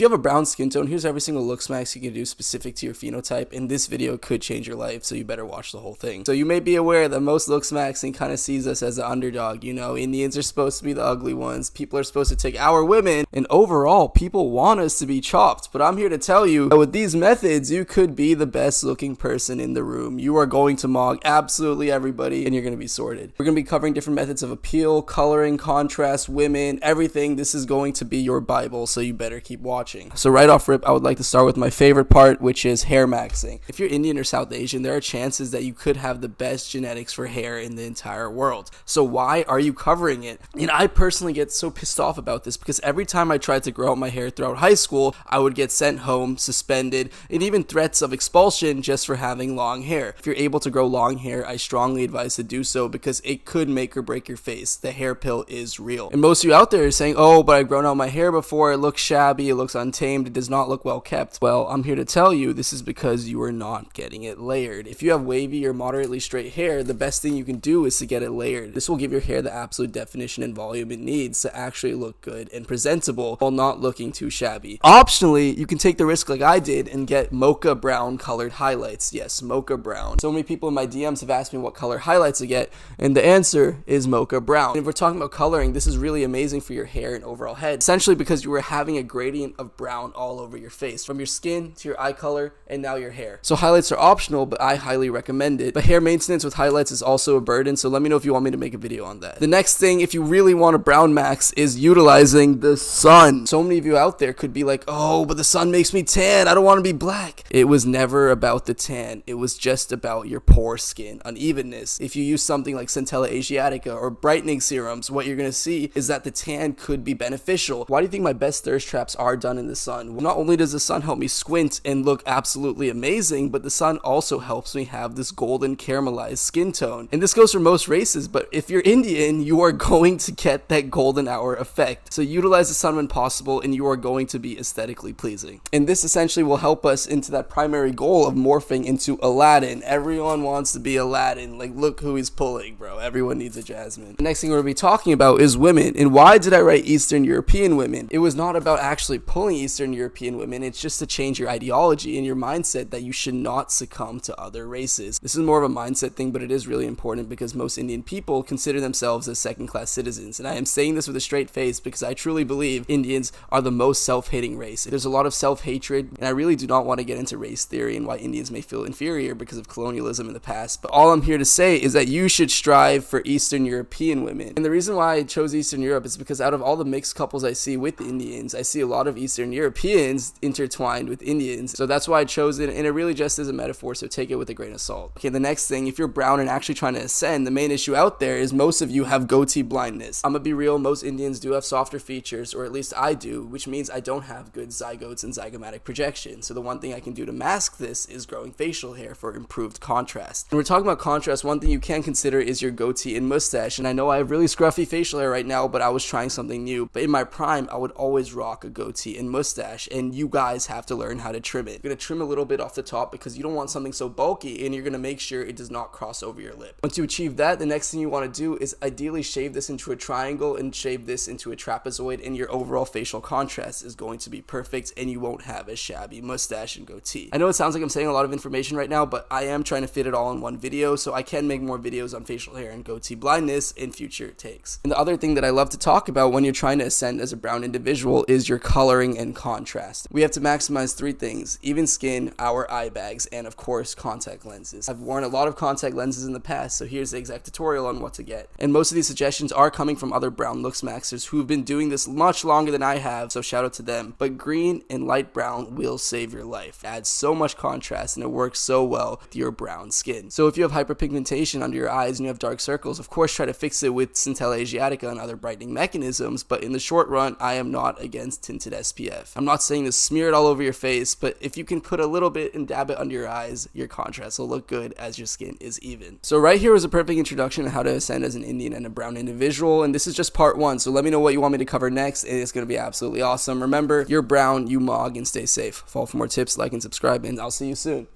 If you have a brown skin tone, here's every single LOOKSMAXX you can do specific to your phenotype, and this video could change your life, so you better watch the whole thing. So you may be aware that most LOOKSMAXX kind of sees us as an underdog. You know, Indians are supposed to be the ugly ones, people are supposed to take our women, and overall, people want us to be chopped. But I'm here to tell you that with these methods, you could be the best looking person in the room. You are going to mog absolutely everybody, and you're going to be sorted. We're going to be covering different methods of appeal, coloring, contrast, women, everything. This is going to be your Bible, so you better keep watching. So right off rip, I would like to start with my favorite part, which is hair maxing. If you're Indian or South Asian, there are chances that you could have the best genetics for hair in the entire world. So why are you covering it? And I personally get so pissed off about this because every time I tried to grow out my hair throughout high school, I would get sent home, suspended, and even threats of expulsion just for having long hair. If you're able to grow long hair, I strongly advise to do so because it could make or break your face. The hair pill is real. And most of you out there are saying, oh, but I've grown out my hair before, it looks shabby, it looks untamed, it does not look well kept. Well, I'm here to tell you this is because you are not getting it layered. If you have wavy or moderately straight hair, the best thing you can do is to get it layered. This will give your hair the absolute definition and volume it needs to actually look good and presentable while not looking too shabby. Optionally, you can take the risk like I did and get mocha brown colored highlights. Yes, mocha brown. So many people in my DMs have asked me what color highlights to get, and the answer is mocha brown. And if we're talking about coloring, this is really amazing for your hair and overall head, essentially because you were having a gradient of brown all over your face, from your skin to your eye color and now your hair. So highlights are optional, but I highly recommend it. But hair maintenance with highlights is also a burden, so let me know if you want me to make a video on that. The next thing, if you really want a brown max, is utilizing the sun. So many of you out there could be like, oh, but the sun makes me tan, I don't want to be black. It was never about the tan, it was just about your pore skin unevenness. If you use something like Centella Asiatica or brightening serums, what you're going to see is that the tan could be beneficial. Why do you think my best thirst traps are done in the sun? Well, not only does the sun help me squint and look absolutely amazing, but the sun also helps me have this golden caramelized skin tone. And this goes for most races, but if you're Indian, you are going to get that golden hour effect. So utilize the sun when possible, and you are going to be aesthetically pleasing. And this essentially will help us into that primary goal of morphing into Aladdin. Everyone wants to be Aladdin. Like, look who he's pulling, bro. Everyone needs a Jasmine. The next thing we're going to be talking about is women. And why did I write Eastern European women? It was not about actually pulling Eastern European women. It's just to change your ideology and your mindset that you should not succumb to other races. This is more of a mindset thing, but it is really important because most Indian people consider themselves as second-class citizens. And I am saying this with a straight face because I truly believe Indians are the most self-hating race. There's a lot of self-hatred, and I really do not want to get into race theory and why Indians may feel inferior because of colonialism in the past. But all I'm here to say is that you should strive for Eastern European women. And the reason why I chose Eastern Europe is because out of all the mixed couples I see with Indians, I see a lot of Eastern Europeans intertwined with Indians. So that's why I chose it, and it really just is a metaphor, so take it with a grain of salt. Okay, the next thing, if you're brown and actually trying to ascend, the main issue out there is most of you have goatee blindness. I'm gonna be real, most Indians do have softer features, or at least I do, which means I don't have good zygotes and zygomatic projection. So the one thing I can do to mask this is growing facial hair for improved contrast. When we're talking about contrast, one thing you can consider is your goatee and mustache. And I know I have really scruffy facial hair right now, but I was trying something new. But in my prime, I would always rock a goatee and mustache, and you guys have to learn how to trim it. You're gonna trim a little bit off the top because you don't want something so bulky, and you're gonna make sure it does not cross over your lip. Once you achieve that, the next thing you want to do is ideally shave this into a triangle and shave this into a trapezoid, and your overall facial contrast is going to be perfect, and you won't have a shabby mustache and goatee. I know it sounds like I'm saying a lot of information right now, but I am trying to fit it all in one video, so I can make more videos on facial hair and goatee blindness in future takes. And the other thing that I love to talk about when you're trying to ascend as a brown individual is your coloring and contrast. We have to maximize three things: even skin, our eye bags, and of course contact lenses. I've worn a lot of contact lenses in the past, so here's the exact tutorial on what to get. And most of these suggestions are coming from other brown LOOKSMAXxers who've been doing this much longer than I have, so shout out to them. But green and light brown will save your life. It adds so much contrast and it works so well with your brown skin. So if you have hyperpigmentation under your eyes and you have dark circles, of course try to fix it with Centella Asiatica and other brightening mechanisms, but in the short run, I am not against tinted SPF. I'm not saying to smear it all over your face, but if you can put a little bit and dab it under your eyes, your contrast will look good as your skin is even. So right here was a perfect introduction to how to ascend as an Indian and a brown individual, and this is just part one, so let me know what you want me to cover next, and it's going to be absolutely awesome. Remember, you're brown, you mog, and stay safe. Follow for more tips, like, and subscribe, and I'll see you soon.